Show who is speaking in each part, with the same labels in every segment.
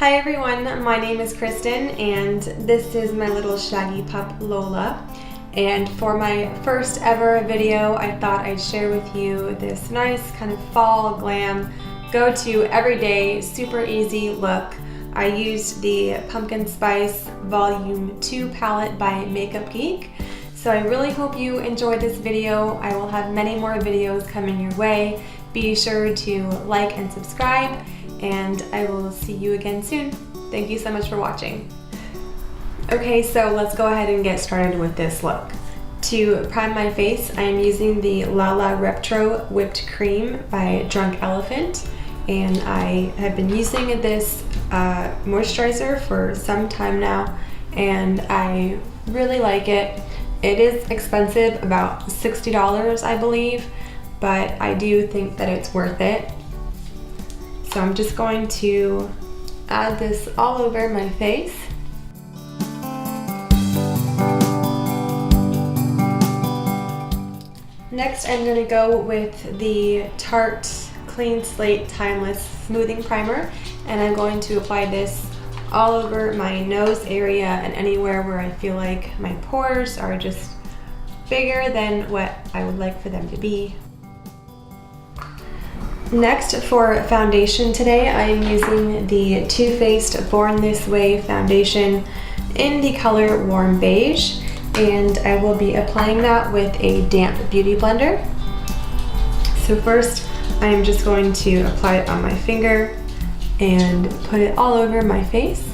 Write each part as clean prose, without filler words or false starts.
Speaker 1: Hi everyone, my name is Kristen and this is my little shaggy pup Lola. And for my first ever video, I thought I'd share with you this nice kind of fall glam, go-to everyday, super easy look. I used the Pumpkin Spice Volume 2 palette by Makeup Geek. So I really hope you enjoyed this video. I will have many more videos coming your way. Be sure to like and subscribe, and I will see you again soon. Thank you so much for watching. Okay, so let's go ahead and get started with this look. To prime my face, I am using the Lala Reptro Whipped Cream by Drunk Elephant, and I have been using this moisturizer for some time now, and I really like it. It is expensive, about $60 I believe, but I do think that it's worth it. So I'm just going to add this all over my face. Next, I'm going to go with the Tarte Clean Slate Timeless Smoothing Primer, and I'm going to apply this all over my nose area and anywhere where I feel like my pores are just bigger than what I would like for them to be. Next, for foundation today, I am using the Too Faced Born This Way foundation in the color Warm Beige, and I will be applying that with a damp beauty blender. So first, I am just going to apply it on my finger and put it all over my face.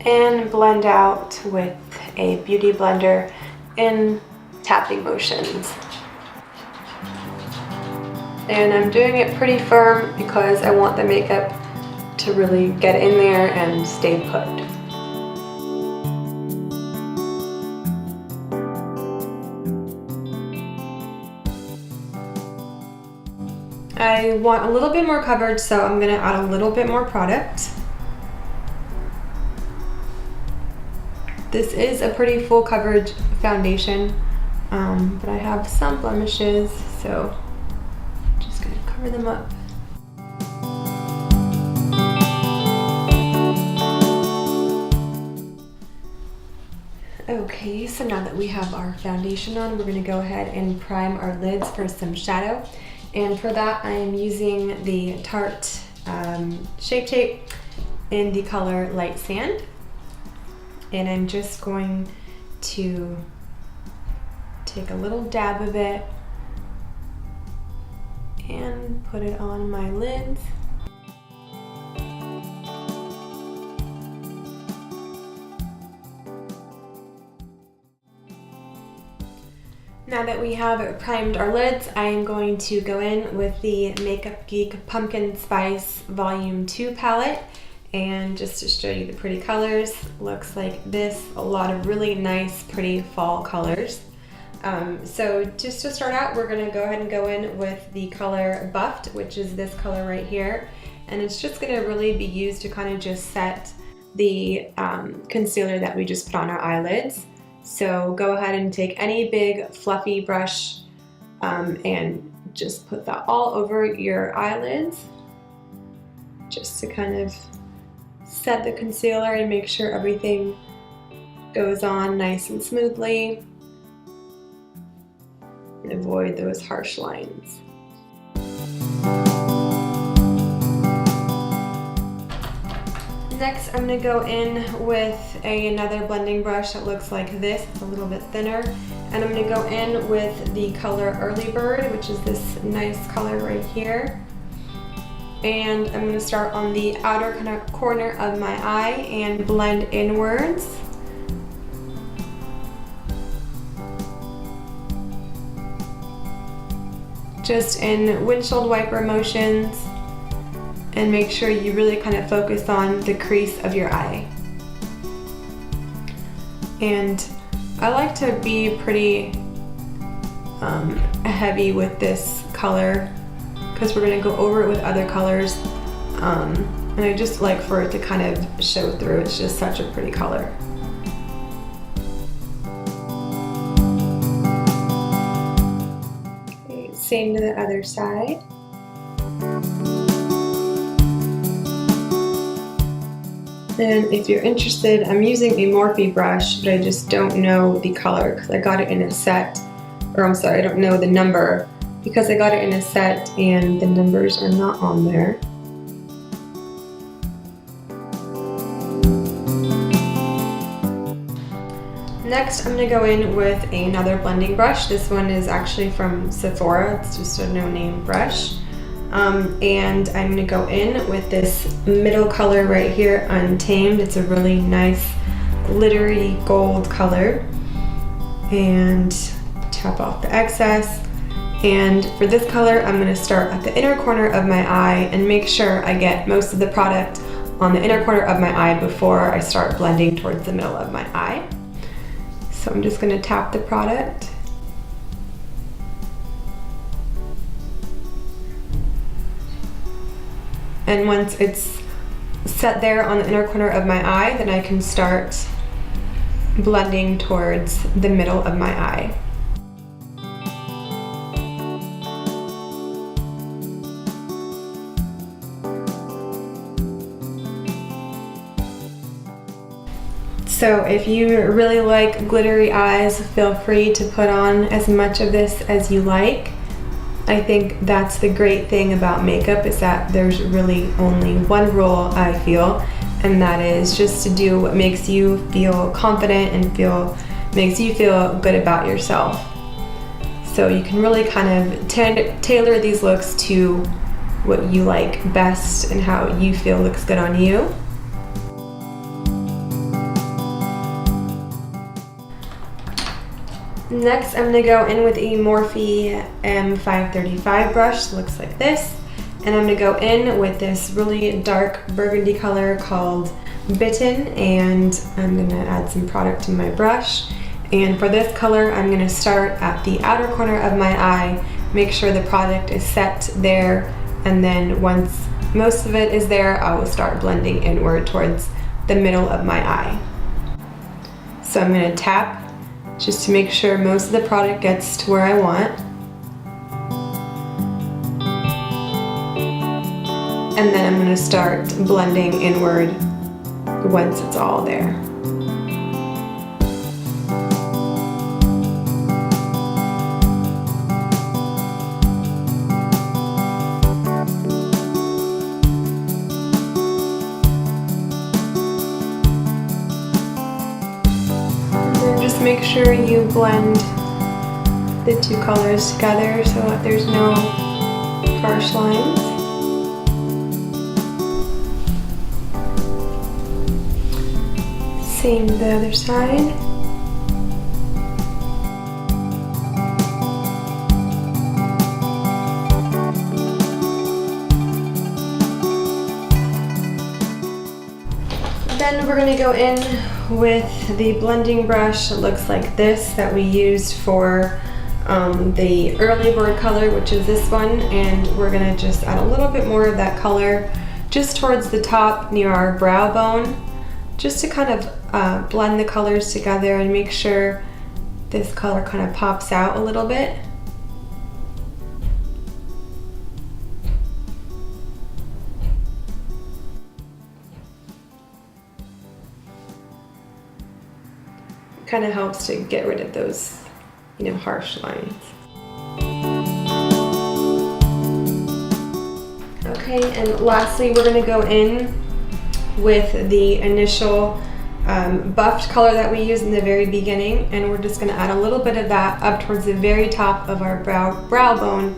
Speaker 1: And blend out with a beauty blender in tapping motions. And I'm doing it pretty firm because I want the makeup to really get in there and stay put. I want a little bit more coverage, so I'm going to add a little bit more product. This is a pretty full coverage foundation, but I have some blemishes, so I'm just going to cover them up. Okay, so now that we have our foundation on, we're going to go ahead and prime our lids for some shadow. And for that, I am using the Tarte Shape Tape in the color Light Sand. And I'm just going to take a little dab of it and put it on my lids. Now that we have primed our lids, I am going to go in with the Makeup Geek Pumpkin Spice Volume 2 palette. And just to show you the pretty colors, looks like this, a lot of really nice, pretty fall colors. So just to start out, we're gonna go ahead and go in with the color Buffed, which is this color right here. And it's just gonna really be used to kind of just set the concealer that we just put on our eyelids. So go ahead and take any big fluffy brush and just put that all over your eyelids, just to kind of set the concealer and make sure everything goes on nice and smoothly and avoid those harsh lines. Next, I'm going to go in with another blending brush that looks like this. It's a little bit thinner, and I'm going to go in with the color Early Bird, which is this nice color right here. And I'm going to start on the outer corner of my eye and blend inwards. Just in windshield wiper motions, and make sure you really kind of focus on the crease of your eye. And I like to be pretty heavy with this color, because we're going to go over it with other colors, and I just like for it to kind of show through. It's just such a pretty color. Same to the other side. And if you're interested, I'm using a Morphe brush, but I just don't know the color because I got it in a set, or I'm sorry, I don't know the number because I got it in a set and the numbers are not on there. Next, I'm going to go in with another blending brush. This one is actually from Sephora. It's just a no-name brush. And I'm going to go in with this middle color right here, Untamed. It's a really nice glittery gold color. And tap off the excess. And for this color, I'm going to start at the inner corner of my eye and make sure I get most of the product on the inner corner of my eye before I start blending towards the middle of my eye. So I'm just going to tap the product. And once it's set there on the inner corner of my eye, then I can start blending towards the middle of my eye. So if you really like glittery eyes, feel free to put on as much of this as you like. I think that's the great thing about makeup, is that there's really only one rule, I feel, and that is just to do what makes you feel confident and makes you feel good about yourself. So you can really kind of tailor these looks to what you like best and how you feel looks good on you. Next, I'm going to go in with a Morphe M535 brush. Looks like this. And I'm going to go in with this really dark burgundy color called Bitten, and I'm going to add some product to my brush. And for this color, I'm going to start at the outer corner of my eye, make sure the product is set there, and then once most of it is there, I will start blending inward towards the middle of my eye. So I'm going to tap just to make sure most of the product gets to where I want. And then I'm going to start blending inward once it's all there. Just make sure you blend the two colors together so that there's no harsh lines. Same to the other side. Then we're going to go in with the blending brush. It looks like this that we used for the early bird color, which is this one, and we're going to just add a little bit more of that color just towards the top near our brow bone, just to kind of blend the colors together and make sure this color kind of pops out a little bit. Kind of helps to get rid of those, harsh lines. Okay, and lastly, we're going to go in with the initial buffed color that we used in the very beginning, and we're just going to add a little bit of that up towards the very top of our brow bone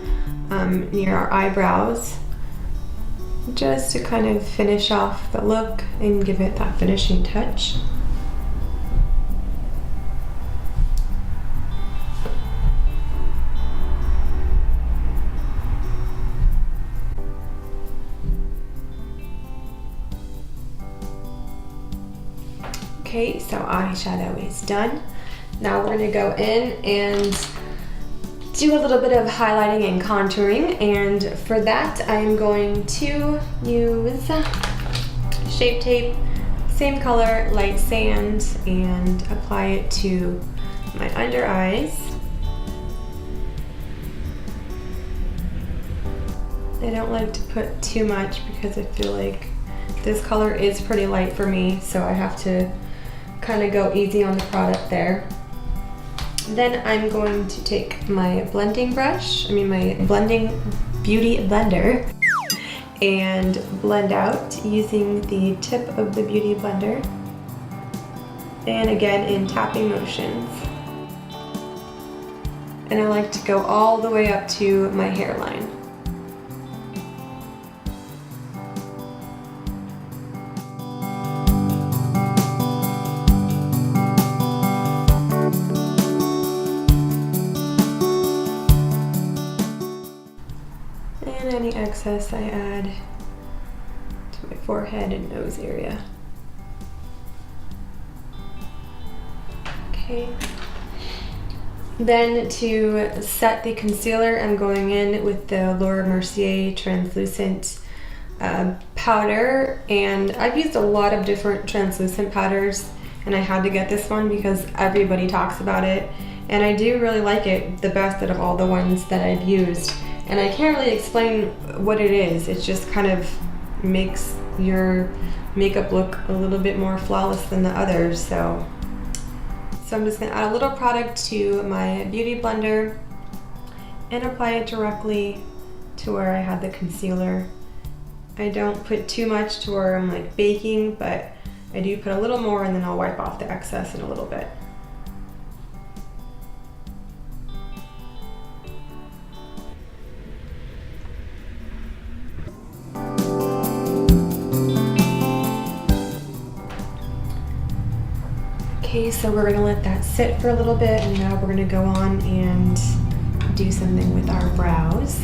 Speaker 1: near our eyebrows, just to kind of finish off the look and give it that finishing touch. Okay, so eyeshadow is done. Now we're going to go in and do a little bit of highlighting and contouring, and for that I'm going to use Shape Tape, same color, Light Sand, and apply it to my under eyes. I don't like to put too much because I feel like this color is pretty light for me, so I have to kind of go easy on the product there. Then I'm going to take my blending brush, my blending beauty blender, and blend out using the tip of the beauty blender. And again in tapping motions. And I like to go all the way up to my hairline. And any excess I add to my forehead and nose area. Okay. Then to set the concealer, I'm going in with the Laura Mercier translucent powder, and I've used a lot of different translucent powders, and I had to get this one because everybody talks about it, and I do really like it the best out of all the ones that I've used. And I can't really explain what it is. It just kind of makes your makeup look a little bit more flawless than the others. So I'm just gonna add a little product to my beauty blender and apply it directly to where I had the concealer. I don't put too much to where I'm like baking, but I do put a little more, and then I'll wipe off the excess in a little bit. Okay, so we're gonna let that sit for a little bit, and now we're gonna go on and do something with our brows.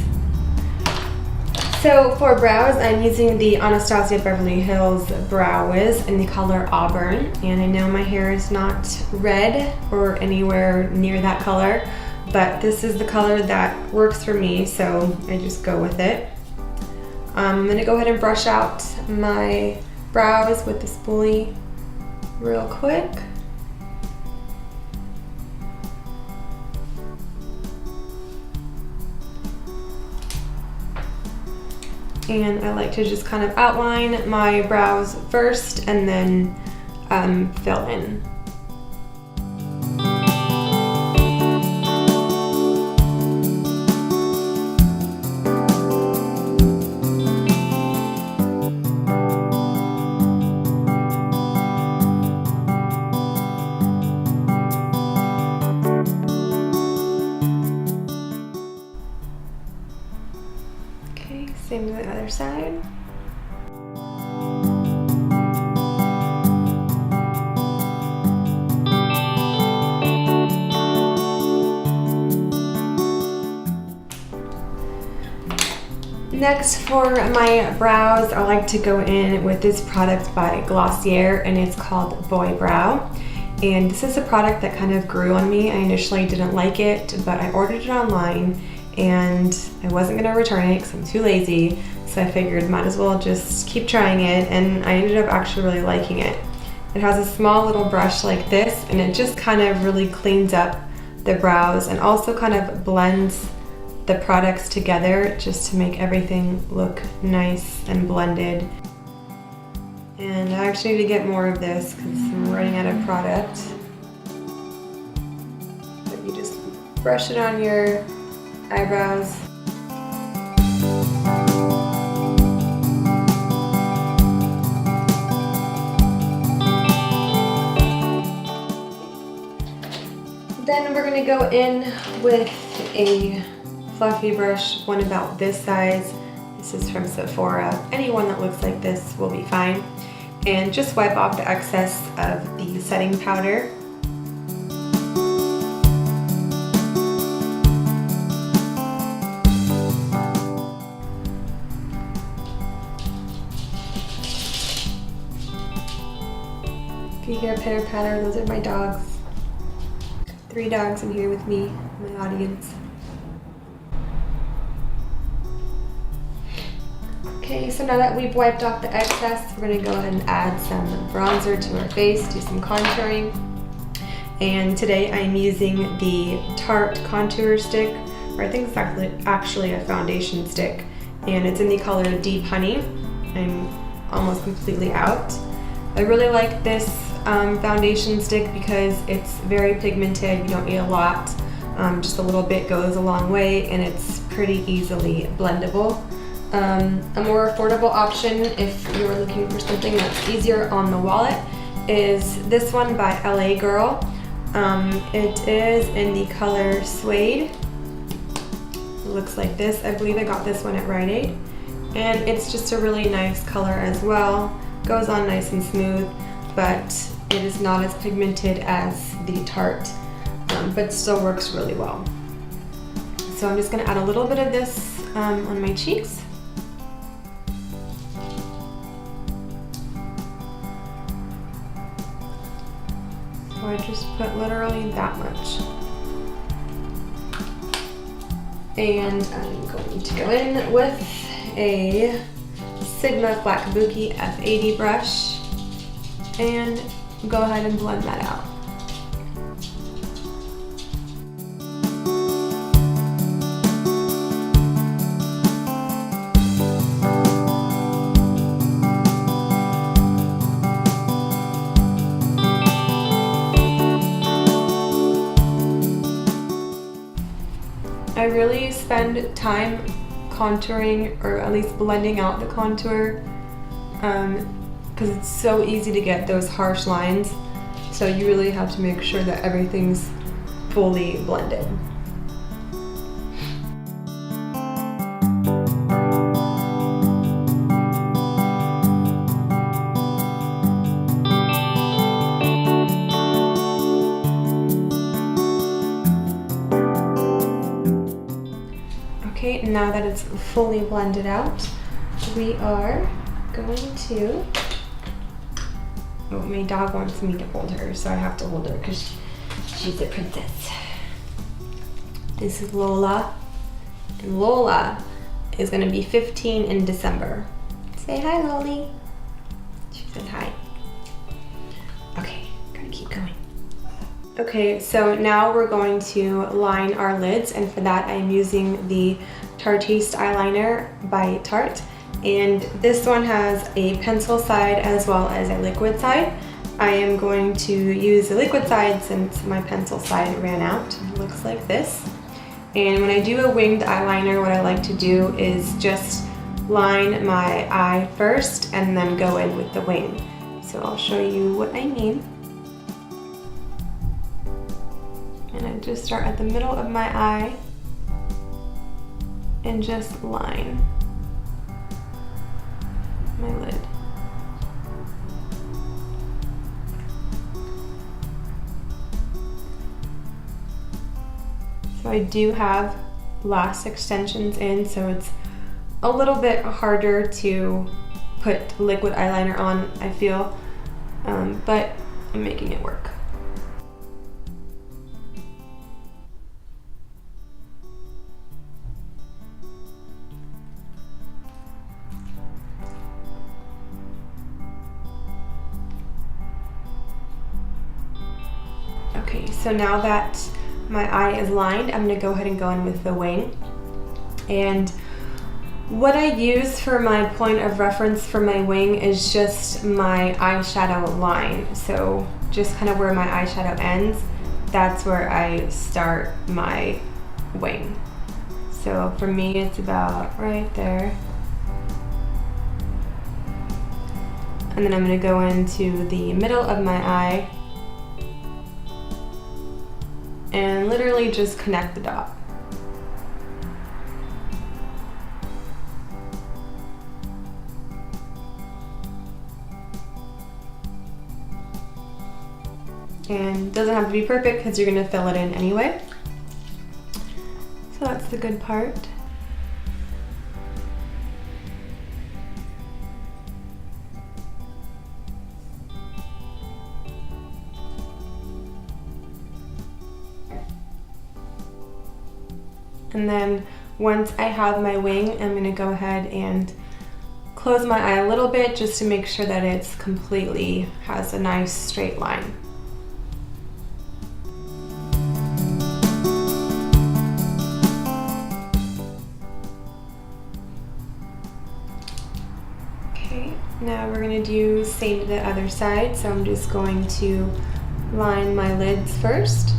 Speaker 1: So for brows, I'm using the Anastasia Beverly Hills Brow Wiz in the color Auburn, and I know my hair is not red or anywhere near that color, but this is the color that works for me, so I just go with it. I'm gonna go ahead and brush out my brows with the spoolie real quick. And I like to just kind of outline my brows first and then fill in. Same to the other side. Next, for my brows, I like to go in with this product by Glossier, and it's called Boy Brow. And this is a product that kind of grew on me. I initially didn't like it, but I ordered it online, and I wasn't gonna return it because I'm too lazy, so I figured might as well just keep trying it, and I ended up actually really liking it. It has a small little brush like this, and it just kind of really cleans up the brows and also kind of blends the products together just to make everything look nice and blended. And I actually need to get more of this because I'm running out of product. But you just brush it on your eyebrows. Then we're going to go in with a fluffy brush, one about this size. This is from Sephora. Anyone that looks like this will be fine. And just wipe off the excess of the setting powder. If you hear pitter patter, those are my dogs. 3 dogs in here with me, my audience. Okay, so now that we've wiped off the excess, we're going to go ahead and add some bronzer to our face, do some contouring. And today I'm using the Tarte contour stick, or I think it's actually a foundation stick. and it's in the color Deep Honey. I'm almost completely out. I really like this foundation stick because it's very pigmented. You don't need a lot. Just a little bit goes a long way, and it's pretty easily blendable. A more affordable option if you're looking for something that's easier on the wallet is this one by LA Girl. It is in the color Suede. It looks like this. I believe I got this one at Rite Aid. And it's just a really nice color as well. Goes on nice and smooth, but it is not as pigmented as the Tarte, but still works really well. So I'm just gonna add a little bit of this on my cheeks. So I just put literally that much. And I'm going to go in with a Sigma Flat Kabuki F80 brush and go ahead and blend that out. I really spend time contouring, or at least blending out the contour, because it's so easy to get those harsh lines. So you really have to make sure that everything's fully blended. Okay, now that it's fully blended out, we are going to, oh, my dog wants me to hold her, so I have to hold her because she's a princess. This is Lola, and Lola is gonna be 15 in December. Say hi, Loli. She said hi. Okay, gotta keep going. Okay, so now we're going to line our lids, and for that I'm using the Tarteist eyeliner by Tarte, and this one has a pencil side as well as a liquid side. I am going to use the liquid side since my pencil side ran out. It looks like this. And when I do a winged eyeliner, what I like to do is just line my eye first and then go in with the wing. So I'll show you what I mean. And I just start at the middle of my eye and just line my lid. So I do have lash extensions in, so it's a little bit harder to put liquid eyeliner on, I feel, but I'm making it work. Okay, so now that my eye is lined, I'm gonna go ahead and go in with the wing. And what I use for my point of reference for my wing is just my eyeshadow line. So just kind of where my eyeshadow ends, that's where I start my wing. So for me, it's about right there. And then I'm gonna go into the middle of my eye and literally just connect the dot. And it doesn't have to be perfect because you're gonna fill it in anyway. So that's the good part. And then once I have my wing, I'm gonna go ahead and close my eye a little bit just to make sure that it's completely has a nice straight line. Okay, now we're gonna do same to the other side. So I'm just going to line my lids first.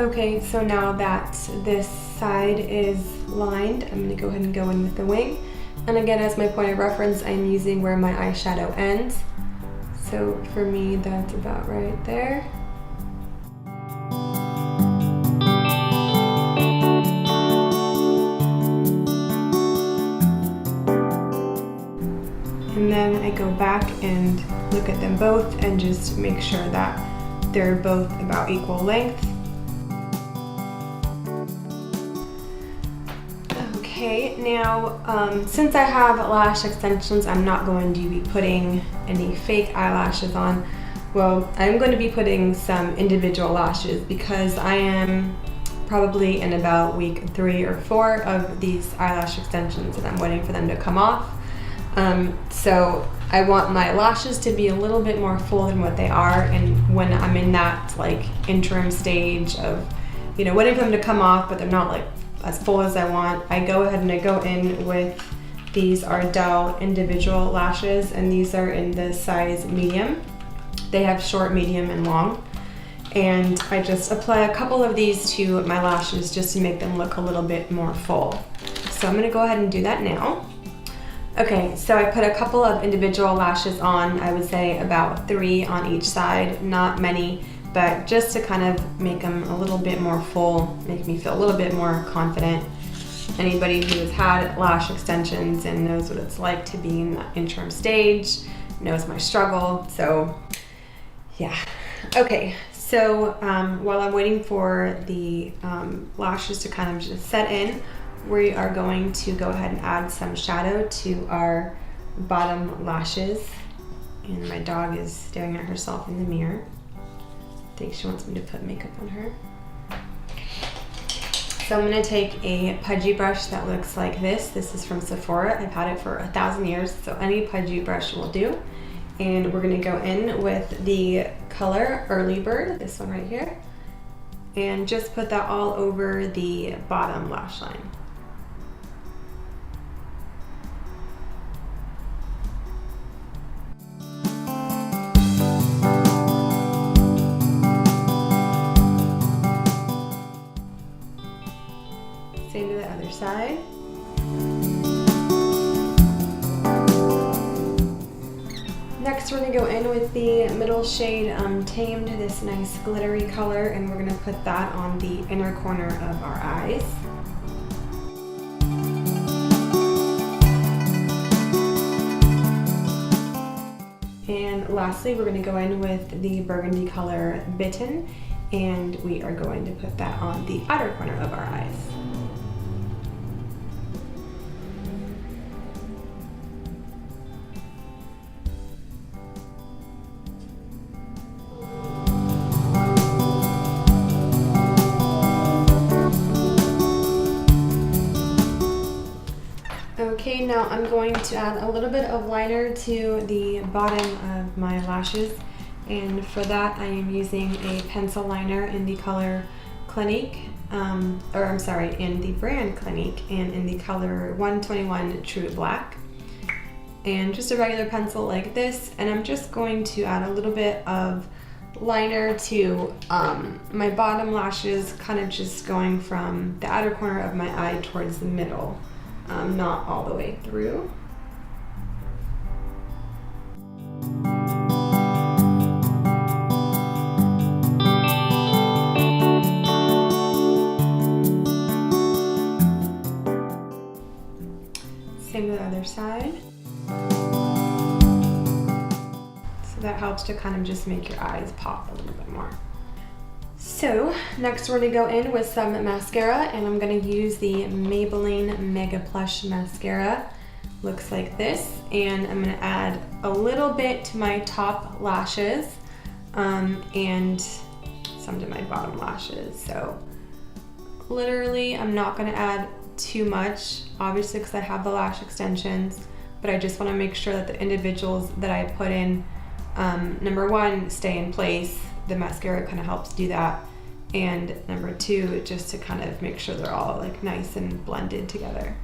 Speaker 1: Okay, so now that this side is lined, I'm gonna go ahead and go in with the wing. And again, as my point of reference, I'm using where my eyeshadow ends. So for me, that's about right there. And then I go back and look at them both and just make sure that they're both about equal length. Okay, now since I have lash extensions, I'm not going to be putting any fake eyelashes on. Well, I'm going to be putting some individual lashes because I am probably in about week 3 or 4 of these eyelash extensions and I'm waiting for them to come off. So I want my lashes to be a little bit more full than what they are, and when I'm in that like interim stage of, you know, waiting for them to come off but they're not like as full as I want, I go ahead and I go in with these Ardell individual lashes, and these are in the size medium. They have short, medium, and long. And I just apply a couple of these to my lashes just to make them look a little bit more full. So I'm gonna go ahead and do that now. Okay, so I put a couple of individual lashes on, I would say about 3 on each side, not many, but just to kind of make them a little bit more full, make me feel a little bit more confident. Anybody who has had lash extensions and knows what it's like to be in that interim stage knows my struggle, so yeah. Okay, so while I'm waiting for the lashes to kind of just set in, we are going to go ahead and add some shadow to our bottom lashes. And my dog is staring at herself in the mirror. I think she wants me to put makeup on her. So I'm gonna take a pudgy brush that looks like this. This is from Sephora. I've had it for 1,000 years, so any pudgy brush will do. And we're gonna go in with the color Early Bird, this one right here, and just put that all over the bottom lash line. Same to the other side. Next, we're gonna go in with the middle shade Tamed, this nice glittery color, and we're gonna put that on the inner corner of our eyes. And lastly, we're gonna go in with the burgundy color Bitten, and we are going to put that on the outer corner of our eyes. Okay, now I'm going to add a little bit of liner to the bottom of my lashes, and for that I am using a pencil liner in the color Clinique, in the brand Clinique, and in the color 121 True Black. And just a regular pencil like this, and I'm just going to add a little bit of liner to my bottom lashes, kind of just going from the outer corner of my eye towards the middle. Not all the way through. Same with the other side. So that helps to kind of just make your eyes pop a little bit more. So next we're gonna go in with some mascara, and I'm gonna use the Maybelline Mega Plush Mascara. Looks like this, and I'm gonna add a little bit to my top lashes and some to my bottom lashes. So literally I'm not gonna add too much, obviously, because I have the lash extensions, but I just wanna make sure that the individuals that I put in, number one, stay in place. The mascara kind of helps do that. and number 2 just to kind of make sure they're all like nice and blended together.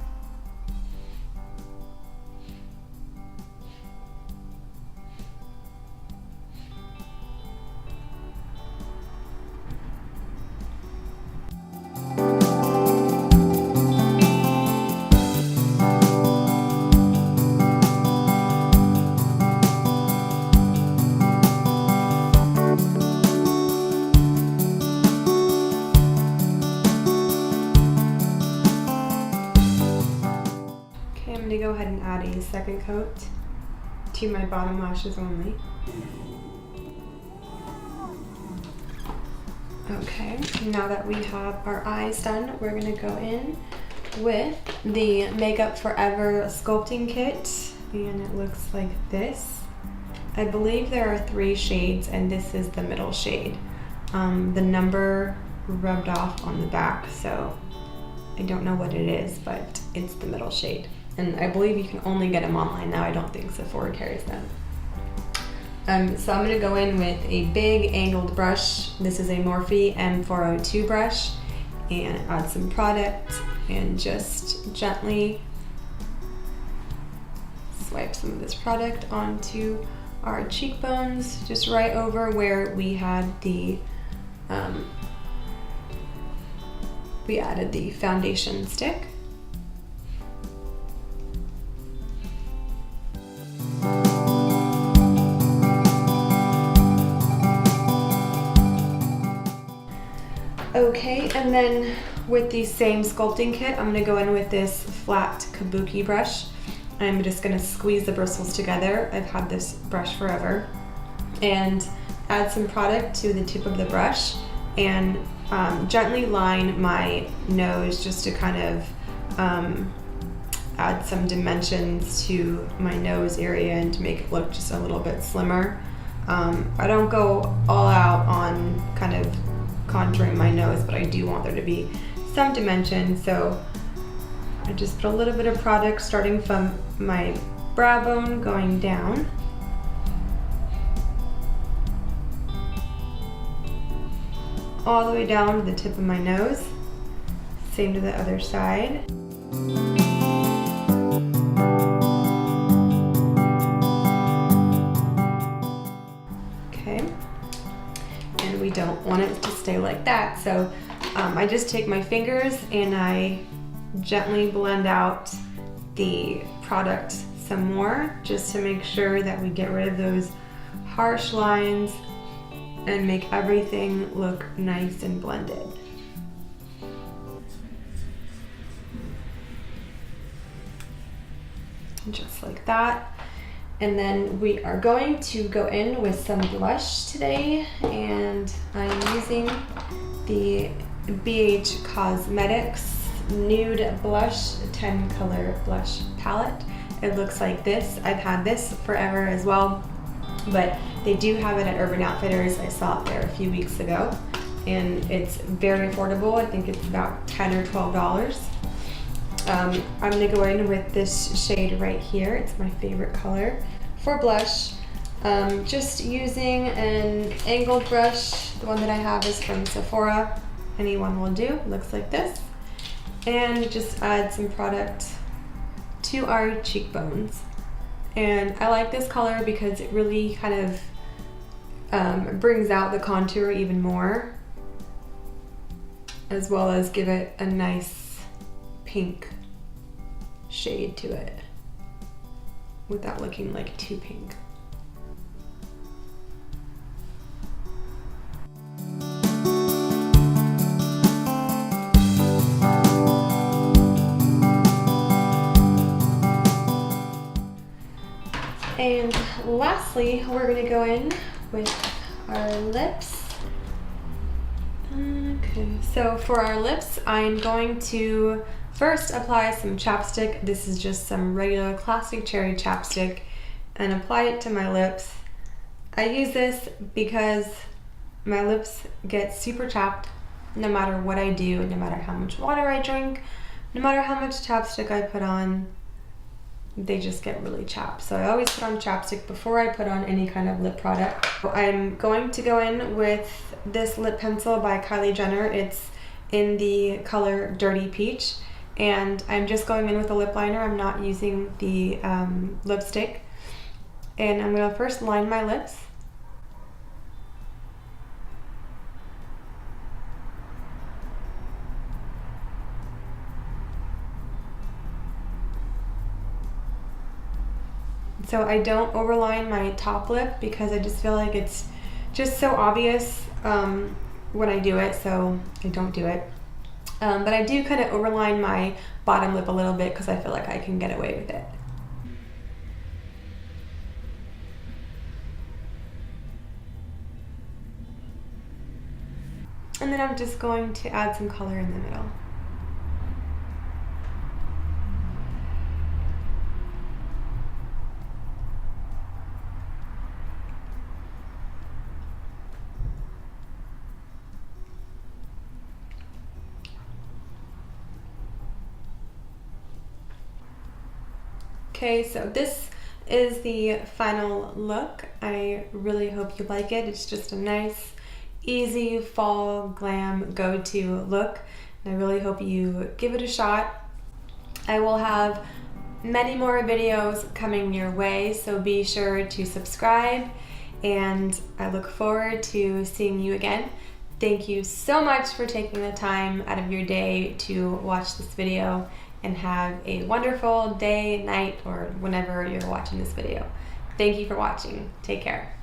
Speaker 1: I'm going to go ahead and add a second coat to my bottom lashes only. Okay, now that we have our eyes done, we're going to go in with the Makeup Forever sculpting kit, and it looks like this. I believe there are 3 shades, and this is the middle shade. The number rubbed off on the back, so I don't know what it is, but it's the middle shade. And I believe you can only get them online now. I don't think Sephora carries them. So I'm going to go in with a big angled brush. This is a Morphe M402 brush, and add some product and just gently swipe some of this product onto our cheekbones, just right over where we had the we added the foundation stick. Okay, and then with the same sculpting kit, I'm going to go in with this flat kabuki brush. I'm just going to squeeze the bristles together. I've had this brush forever. And add some product to the tip of the brush and gently line my nose just to kind of add some dimensions to my nose area and to make it look just a little bit slimmer. I don't go all out on kind of contouring my nose, but I do want there to be some dimension, so I just put a little bit of product starting from my brow bone going down. All the way down to the tip of my nose. Same to the other side. Okay. And we don't want it to stay like that, so I just take my fingers and I gently blend out the product some more, just to make sure that we get rid of those harsh lines and make everything look nice and blended. Just like that. And then we are going to go in with some blush today, and I'm using the BH Cosmetics Nude Blush 10 color blush palette. It looks like this. I've had this forever as well, but they do have it at Urban Outfitters. I saw it there a few weeks ago, and it's very affordable. I think it's about $10 or $12. I'm gonna go in with this shade right here. It's my favorite color for blush. Just using an angled brush. The one that I have is from Sephora. Any one will do. Looks like this. And just add some product to our cheekbones. And I like this color because it really kind of brings out the contour even more, as well as give it a nice pink shade to it without looking like too pink. And lastly, we're going to go in with our lips. Okay, so for our lips, I'm going to first apply some chapstick. This is just some regular classic cherry chapstick, and apply it to my lips. I use this because my lips get super chapped no matter what I do, no matter how much water I drink, no matter how much chapstick I put on. they just get really chapped. So I always put on chapstick before I put on any kind of lip product. I'm going to go in with this lip pencil by Kylie Jenner. It's in the color Dirty Peach, and I'm just going in with a lip liner. I'm not using the lipstick. And I'm going to first line my lips. So I don't overline my top lip because I just feel like it's just so obvious when I do it, so I don't do it. But I do kind of overline my bottom lip a little bit because I feel like I can get away with it. And then I'm just going to add some color in the middle. Okay, so this is the final look. I really hope you like it. It's just a nice, easy fall glam go-to look. And I really hope you give it a shot. I will have many more videos coming your way, so be sure to subscribe, and I look forward to seeing you again. Thank you so much for taking the time out of your day to watch this video, and have a wonderful day, night, or whenever you're watching this video. Thank you for watching. Take care.